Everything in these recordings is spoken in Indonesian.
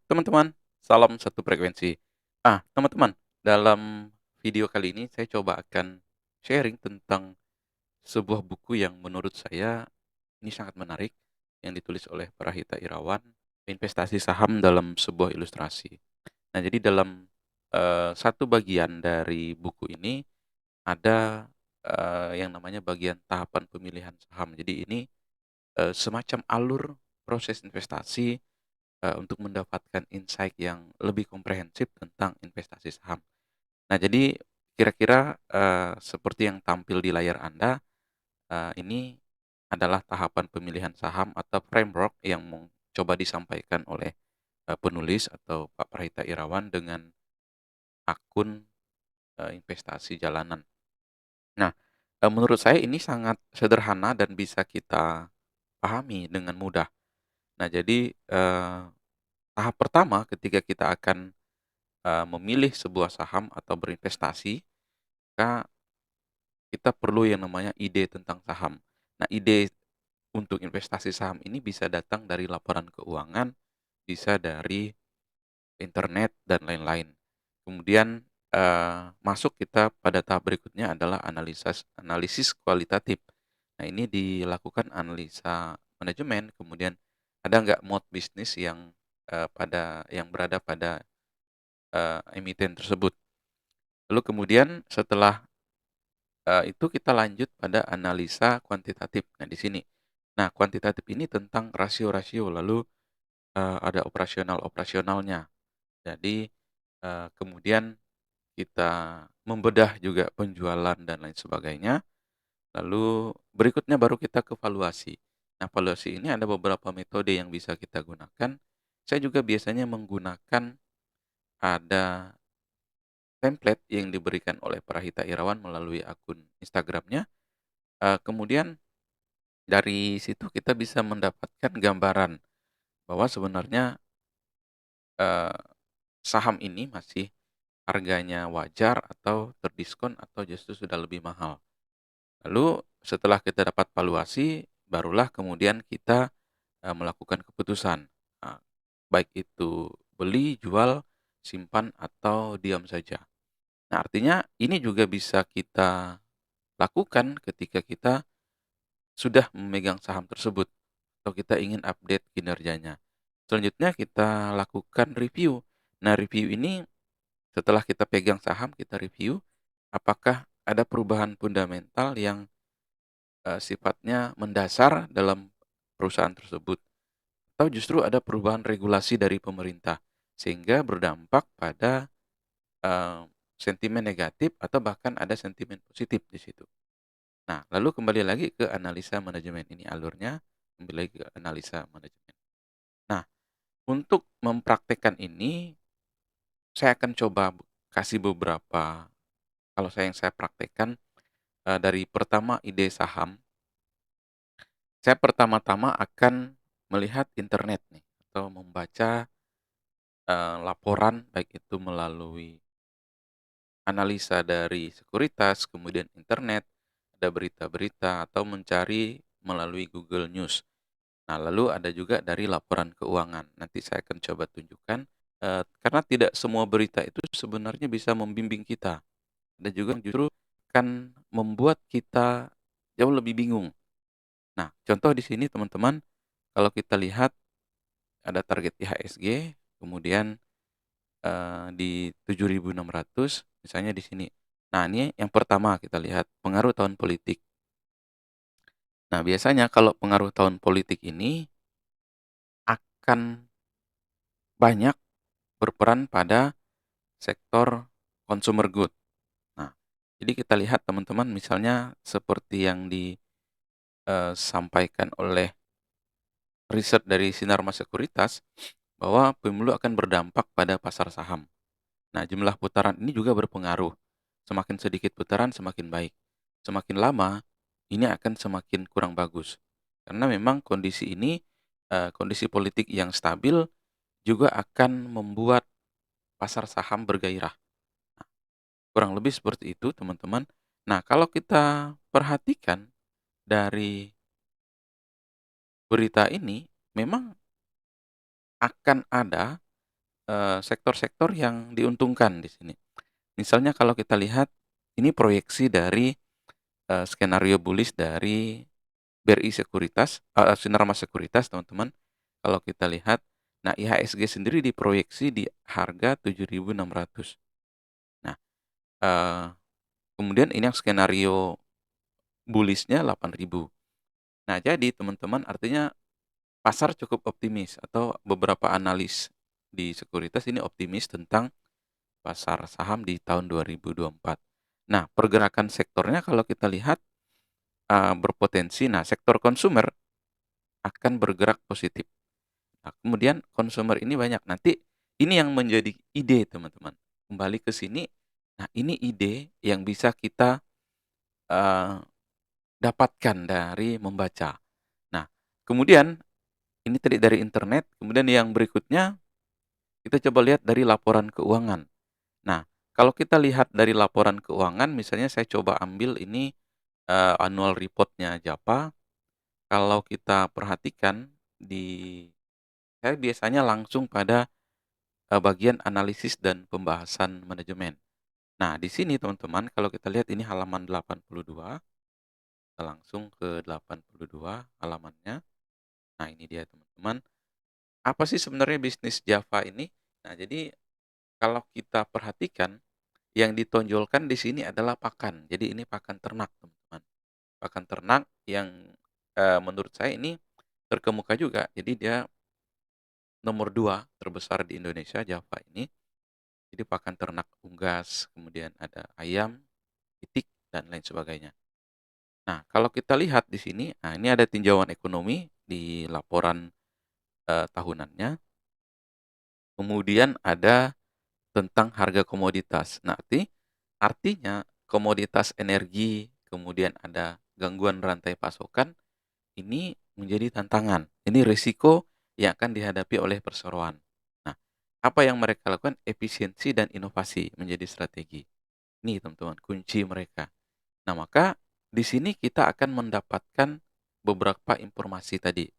teman-teman, salam satu frekuensi. Teman-teman, dalam video kali ini saya coba akan sharing tentang sebuah buku yang menurut saya ini sangat menarik, yang ditulis oleh Parahita Irawan, Investasi Saham dalam Sebuah Ilustrasi. Nah, jadi dalam satu bagian dari buku ini ada yang namanya bagian tahapan pemilihan saham. Jadi ini semacam alur proses investasi untuk mendapatkan insight yang lebih komprehensif tentang investasi saham. Nah, jadi kira-kira, seperti yang tampil di layar Anda, ini adalah tahapan pemilihan saham atau framework yang mau coba disampaikan oleh, penulis atau Pak Prahita Irawan dengan akun, investasi jalanan. Nah, menurut saya ini sangat sederhana dan bisa kita pahami dengan mudah. Nah, jadi, tahap pertama ketika kita akan memilih sebuah saham atau berinvestasi, maka kita perlu yang namanya ide tentang saham. Nah, ide untuk investasi saham ini bisa datang dari laporan keuangan, bisa dari internet, dan lain-lain. Kemudian, masuk kita pada tahap berikutnya adalah analisis kualitatif. Nah, ini dilakukan analisa manajemen, kemudian ada nggak mode bisnis yang berada pada, emiten tersebut. Lalu kemudian setelah itu kita lanjut pada analisa kuantitatif. Nah, di sini. Nah, kuantitatif ini tentang rasio-rasio, lalu, ada operasional-operasionalnya. Jadi, kemudian kita membedah juga penjualan dan lain sebagainya, lalu berikutnya baru kita ke valuasi. Nah, valuasi ini ada beberapa metode yang bisa kita gunakan. Saya juga biasanya menggunakan ada template yang diberikan oleh Parahita Irawan melalui akun Instagramnya. Kemudian dari situ kita bisa mendapatkan gambaran bahwa sebenarnya, eee, saham ini masih harganya wajar atau terdiskon atau justru sudah lebih mahal. Lalu setelah kita dapat valuasi, barulah kemudian kita, melakukan keputusan, eee, baik itu beli, jual, simpan, atau diam saja. Nah, artinya ini juga bisa kita lakukan ketika kita sudah memegang saham tersebut atau kita ingin update kinerjanya. Selanjutnya kita lakukan review. Nah, review ini setelah kita pegang saham, kita review apakah ada perubahan fundamental yang, sifatnya mendasar dalam perusahaan tersebut atau justru ada perubahan regulasi dari pemerintah sehingga berdampak pada, eee, sentimen negatif atau bahkan ada sentimen positif di situ. Nah, lalu kembali lagi ke analisa manajemen, ini alurnya kembali lagi ke analisa manajemen. Nah, untuk mempraktekkan ini, saya akan coba kasih beberapa kalau yang saya praktekkan, dari pertama ide saham, saya pertama-tama akan melihat internet nih, atau membaca, laporan baik itu melalui analisa dari sekuritas, kemudian internet, ada berita-berita, atau mencari melalui Google News. Nah, lalu ada juga dari laporan keuangan. Nanti saya akan coba tunjukkan, karena tidak semua berita itu sebenarnya bisa membimbing kita. Ada juga yang justru akan membuat kita jauh lebih bingung. Nah, contoh di sini teman-teman, kalau kita lihat ada target IHSG, kemudian, di 7.600 misalnya di sini. Nah, ini yang pertama kita lihat pengaruh tahun politik. Nah, biasanya kalau pengaruh tahun politik ini akan banyak berperan pada sektor consumer good. Nah, jadi kita lihat teman-teman misalnya seperti yang disampaikan oleh riset dari Sinarmas Sekuritas, bahwa pemilu akan berdampak pada pasar saham. Nah, jumlah putaran ini juga berpengaruh. Semakin sedikit putaran semakin baik. Semakin lama, ini akan semakin kurang bagus. Karena memang kondisi ini, kondisi politik yang stabil juga akan membuat pasar saham bergairah. Kurang lebih seperti itu, teman-teman. Nah, kalau kita perhatikan dari berita ini, memang akan ada sektor-sektor yang diuntungkan di sini. Misalnya kalau kita lihat, ini proyeksi dari, skenario bullish dari BRI Sekuritas, Sinarmas Sekuritas, teman-teman. Kalau kita lihat, nah IHSG sendiri diproyeksi di harga 7.600. Nah, eee, kemudian ini yang skenario bullish-nya 8.000. Nah, jadi teman-teman artinya pasar cukup optimis atau beberapa analis di sekuritas ini optimis tentang pasar saham di tahun 2024. Nah, pergerakan sektornya kalau kita lihat, berpotensi, nah sektor konsumer akan bergerak positif. Nah, kemudian konsumer ini banyak. Nanti ini yang menjadi ide teman-teman. Kembali ke sini, nah ini ide yang bisa kita, eee, dapatkan dari membaca. Nah, kemudian ini tadi dari internet, kemudian yang berikutnya kita coba lihat dari laporan keuangan. Nah, kalau kita lihat dari laporan keuangan, misalnya saya coba ambil ini, annual report-nya JAPA, kalau kita perhatikan saya biasanya langsung pada, bagian analisis dan pembahasan manajemen. Nah, di sini teman-teman kalau kita lihat ini halaman 82, kita langsung ke 82 halamannya. Nah, ini dia teman-teman. Apa sih sebenarnya bisnis Java ini? Nah, jadi kalau kita perhatikan, yang ditonjolkan di sini adalah pakan. Jadi ini pakan ternak, teman-teman. Pakan ternak yang, menurut saya ini terkemuka juga. Jadi dia nomor 2 terbesar di Indonesia, Java ini. Jadi pakan ternak unggas, kemudian ada ayam, itik, dan lain sebagainya. Nah, kalau kita lihat di sini, nah ini ada tinjauan ekonomi di laporan, tahunannya, kemudian ada tentang harga komoditas. Nah, artinya komoditas energi, kemudian ada gangguan rantai pasokan, ini menjadi tantangan. Ini risiko yang akan dihadapi oleh perseroan. Nah, apa yang mereka lakukan? Efisiensi dan inovasi menjadi strategi. Ini teman-teman kunci mereka. Nah, maka di sini kita akan mendapatkan beberapa informasi tadi.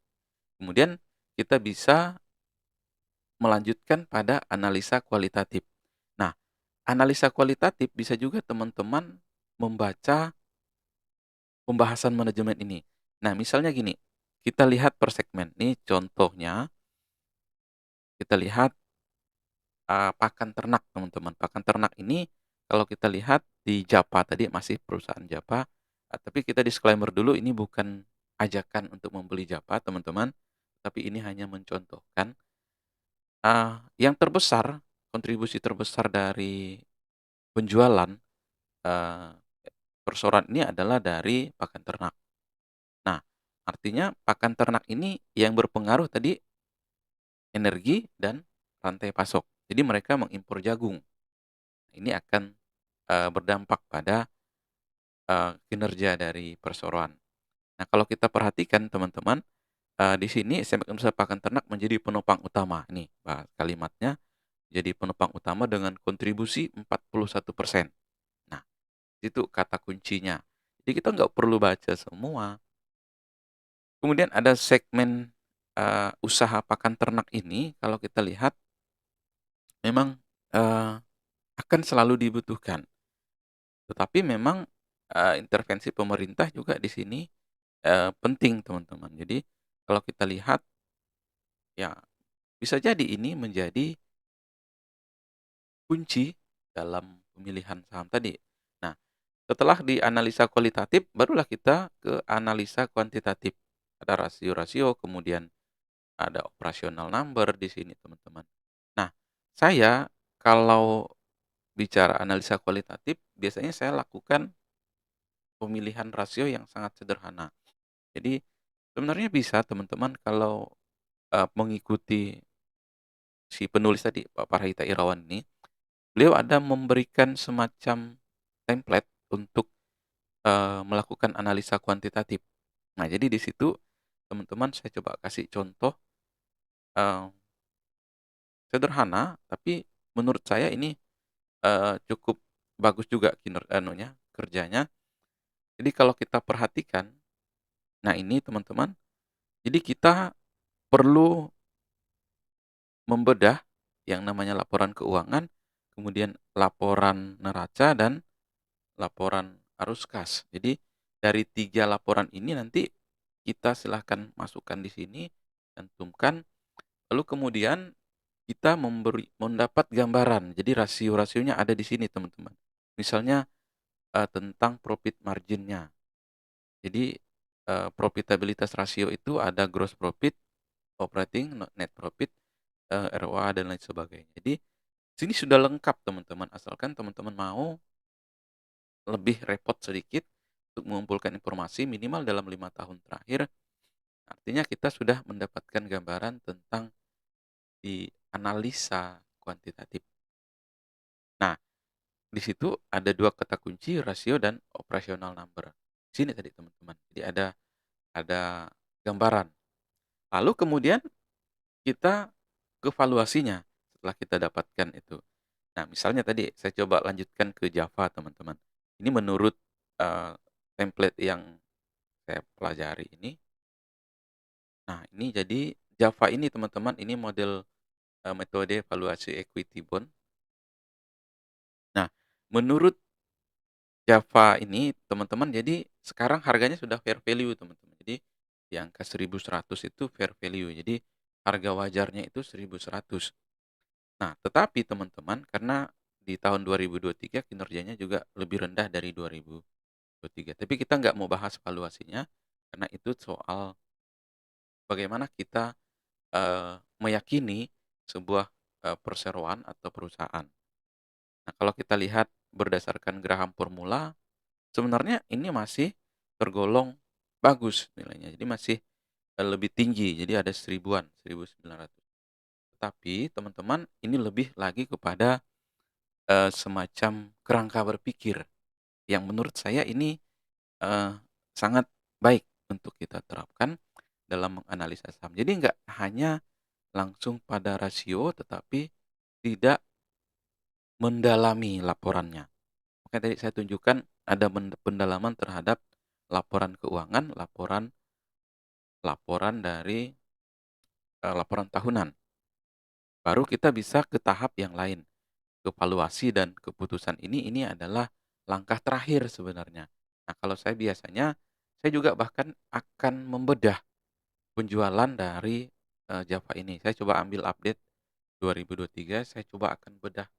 Kemudian kita bisa melanjutkan pada analisa kualitatif. Nah, analisa kualitatif bisa juga teman-teman membaca pembahasan manajemen ini. Nah, misalnya gini, kita lihat per segmen. Ini contohnya, kita lihat, pakan ternak, teman-teman. Pakan ternak ini kalau kita lihat di JAPA tadi, masih perusahaan JAPA, tapi kita disclaimer dulu, ini bukan ajakan untuk membeli JAPA, teman-teman, tapi ini hanya mencontohkan, yang terbesar, kontribusi terbesar dari penjualan, eee, perseroan ini adalah dari pakan ternak. Nah, artinya pakan ternak ini yang berpengaruh tadi energi dan rantai pasok. Jadi mereka mengimpor jagung. Ini akan, berdampak pada, kinerja dari perseroan. Nah, kalau kita perhatikan teman-teman, di sini SMK Nusa Pakan Ternak menjadi penopang utama. Nih, kalimatnya, jadi penopang utama dengan kontribusi 41%. Nah, itu kata kuncinya. Jadi kita nggak perlu baca semua. Kemudian ada segmen, usaha pakan ternak ini kalau kita lihat memang, akan selalu dibutuhkan. Tetapi memang, intervensi pemerintah juga di sini, penting teman-teman. Jadi kalau kita lihat, ya bisa jadi ini menjadi kunci dalam pemilihan saham tadi. Nah, setelah dianalisa kualitatif, barulah kita ke analisa kuantitatif. Ada rasio-rasio, kemudian ada operational number di sini, teman-teman. Nah, saya kalau bicara analisa kualitatif, biasanya saya lakukan pemilihan rasio yang sangat sederhana. Jadi, sebenarnya bisa teman-teman kalau, mengikuti si penulis tadi, Pak Parahita Irawan ini, beliau ada memberikan semacam template untuk, melakukan analisa kuantitatif. Nah, jadi di situ teman-teman saya coba kasih contoh, eee, sederhana, tapi menurut saya ini, cukup bagus juga kerjanya. Jadi kalau kita perhatikan, nah ini teman-teman, jadi kita perlu membedah, yang namanya laporan keuangan, kemudian laporan neraca, dan laporan arus kas. Jadi dari 3 laporan ini nanti kita silahkan masukkan di sini, cantumkan, lalu kemudian kita mendapat gambaran. Jadi rasio-rasionya ada di sini, teman-teman. Misalnya, tentang profit marginnya. Jadi, profitabilitas rasio itu ada gross profit, operating, net profit, ROA, dan lain sebagainya. Jadi sini sudah lengkap, teman-teman, asalkan teman-teman mau lebih repot sedikit untuk mengumpulkan informasi minimal dalam 5 tahun terakhir, artinya kita sudah mendapatkan gambaran tentang di analisa kuantitatif. Nah, di situ ada 2 kata kunci, rasio dan operational number. Sini tadi, teman-teman. Jadi ada gambaran. Lalu kemudian kita ke valuasinya setelah kita dapatkan itu. Nah, misalnya tadi saya coba lanjutkan ke Java, teman-teman. Ini menurut, eee, template yang saya pelajari ini. Nah, ini jadi Java ini, teman-teman, ini model, metode valuasi equity bond. Nah, menurut Java ini, teman-teman, jadi sekarang harganya sudah fair value, teman-teman. Jadi di angka 1.100 itu fair value. Jadi harga wajarnya itu 1.100. Nah, tetapi teman-teman, karena di tahun 2023 kinerjanya juga lebih rendah dari 2023. Tapi kita nggak mau bahas valuasinya, karena itu soal bagaimana kita meyakini sebuah perseroan atau perusahaan. Nah, kalau kita lihat berdasarkan Graham formula, sebenarnya ini masih tergolong bagus nilainya. Jadi masih lebih tinggi. Jadi ada 1000-an, 1.900. Tetapi teman-teman, ini lebih lagi kepada semacam kerangka berpikir yang menurut saya ini eee, sangat baik untuk kita terapkan dalam menganalisa saham. Jadi nggak hanya langsung pada rasio, tetapi tidak mendalami laporannya. Makanya tadi saya tunjukkan ada pendalaman terhadap laporan keuangan, laporan laporan dari, laporan tahunan. Baru kita bisa ke tahap yang lain, ke valuasi dan keputusan ini adalah langkah terakhir sebenarnya. Nah, kalau saya biasanya, saya juga bahkan akan membedah penjualan dari, Java ini. Saya coba ambil update 2023, saya coba akan bedah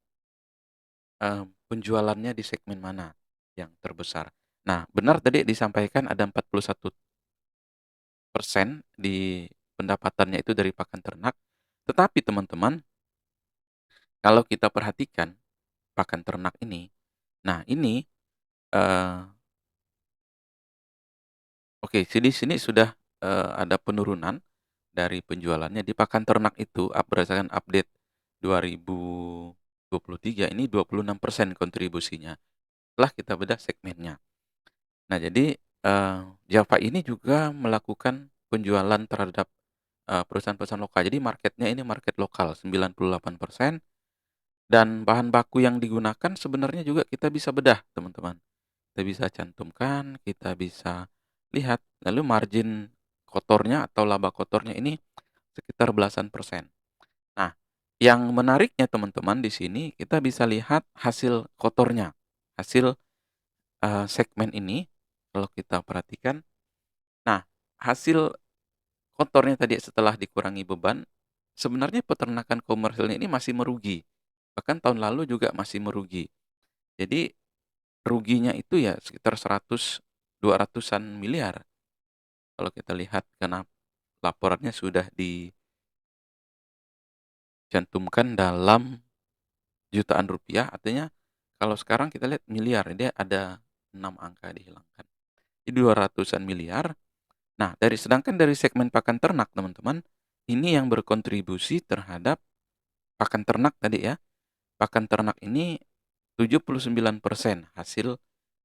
penjualannya di segmen mana yang terbesar. Nah, benar tadi disampaikan ada 41% di pendapatannya itu dari pakan ternak, tetapi teman-teman, kalau kita perhatikan pakan ternak ini, nah ini, eee, oke, di sini sudah, ada penurunan dari penjualannya di pakan ternak itu berdasarkan update 2023 ini 26% kontribusinya, setelah kita bedah segmennya. Nah, jadi, Java ini juga melakukan penjualan terhadap, perusahaan-perusahaan lokal. Jadi marketnya ini market lokal 98%, dan bahan baku yang digunakan sebenarnya juga kita bisa bedah, teman-teman. Kita bisa cantumkan, kita bisa lihat, lalu margin kotornya atau laba kotornya ini sekitar belasan persen. Nah, yang menariknya, teman-teman, di sini kita bisa lihat hasil kotornya, hasil, segmen ini kalau kita perhatikan. Nah, hasil kotornya tadi setelah dikurangi beban, sebenarnya peternakan komersilnya ini masih merugi. Bahkan tahun lalu juga masih merugi. Jadi ruginya itu ya sekitar 200-an miliar kalau kita lihat, karena laporannya sudah dicantumkan dalam jutaan rupiah, artinya kalau sekarang kita lihat miliar, dia ada 6 angka dihilangkan. Jadi 200-an miliar. Nah, sedangkan dari segmen pakan ternak, teman-teman, ini yang berkontribusi terhadap pakan ternak tadi ya. Pakan ternak ini 79% hasil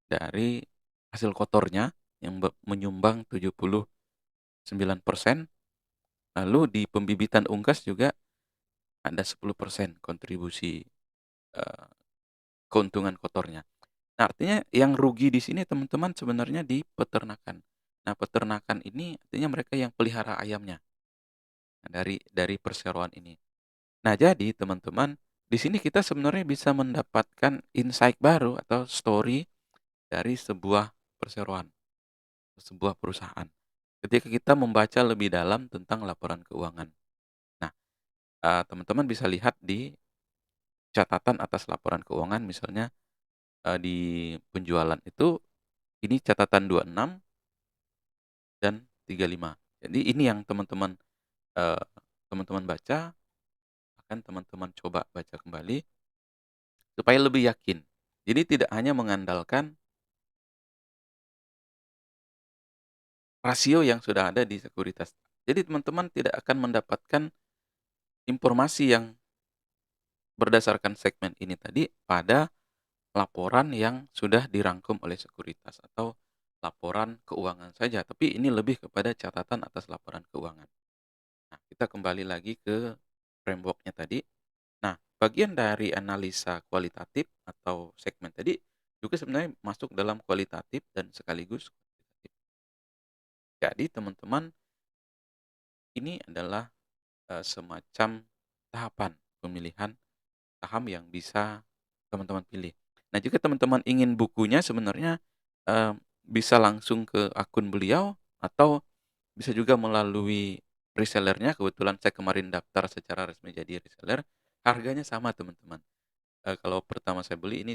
dari hasil kotornya yang menyumbang 79%. Lalu di pembibitan unggas juga ada 10% kontribusi, eee, keuntungan kotornya. Nah, artinya yang rugi di sini, teman-teman, sebenarnya di peternakan. Nah, peternakan ini artinya mereka yang pelihara ayamnya, nah, dari perseroan ini. Nah, jadi teman-teman, di sini kita sebenarnya bisa mendapatkan insight baru atau story dari sebuah perseroan, sebuah perusahaan. Ketika kita membaca lebih dalam tentang laporan keuangan. Nah, teman-teman bisa lihat di catatan atas laporan keuangan misalnya, di penjualan itu ini catatan 26 dan 35. Jadi ini yang eee, teman-teman baca, akan teman-teman coba baca kembali supaya lebih yakin. Jadi tidak hanya mengandalkan rasio yang sudah ada di sekuritas. Jadi teman-teman tidak akan mendapatkan informasi yang berdasarkan segmen ini tadi pada laporan yang sudah dirangkum oleh sekuritas atau laporan keuangan saja, tapi ini lebih kepada catatan atas laporan keuangan. Nah, kita kembali lagi ke framework-nya tadi. Nah, bagian dari analisa kualitatif atau segmen tadi juga sebenarnya masuk dalam kualitatif dan sekaligus kuantitatif. Jadi teman-teman, ini adalah semacam tahapan pemilihan saham yang bisa teman-teman pilih. Nah, jika teman-teman ingin bukunya sebenarnya, eee, bisa langsung ke akun beliau atau bisa juga melalui reseller-nya. Kebetulan saya kemarin daftar secara resmi jadi reseller, harganya sama teman-teman. Kalau pertama saya beli ini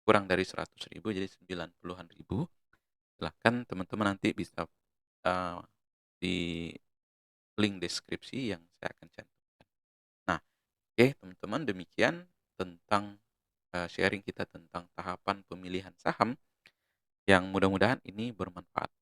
kurang dari 100.000 jadi 90-an ribu. Silahkan teman-teman nanti bisa, eee, di link deskripsi yang saya akan cantumkan. Nah, oke teman-teman, demikian tentang, sharing kita tentang tahapan pemilihan saham yang mudah-mudahan ini bermanfaat.